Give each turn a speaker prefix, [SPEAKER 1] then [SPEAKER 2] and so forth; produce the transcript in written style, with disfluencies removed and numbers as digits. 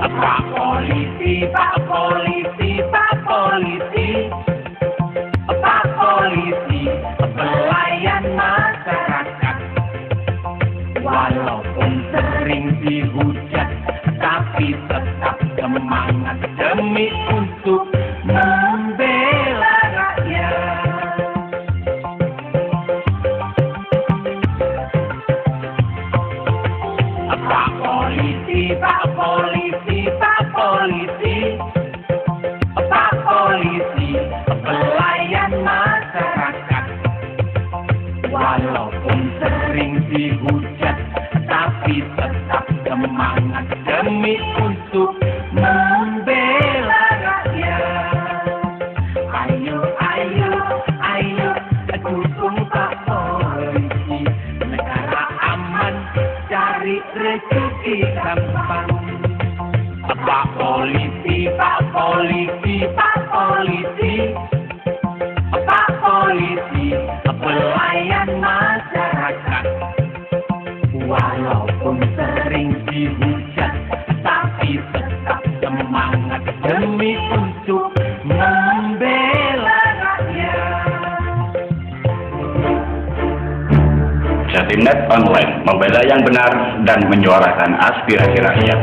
[SPEAKER 1] Pak Polisi, Pak Polisi, Pak Polisi, Pak Polisi, pelayan masyarakat. Walaupun sering dihujat, tapi tetap semangat demi untuk membela rakyat. Pak Polisi, Pak Polisi, Pak Polisi, Pak Polisi, pelayan masyarakat. Walaupun sering dihujat, tapi tetap semangat demi untuk membela rakyat. Ayo, ayo, ayo, dukung Pak Polisi. Negara aman, cari rezeki gampang. Pak Polisi, Pak Polisi, Pak Polisi, Pak Polisi, pelayan masyarakat. Walaupun sering dihujat, tapi tetap semangat demi untuk membela rakyat.
[SPEAKER 2] Jatimnet Online, membela yang benar dan menyuarakan aspirasi rakyat.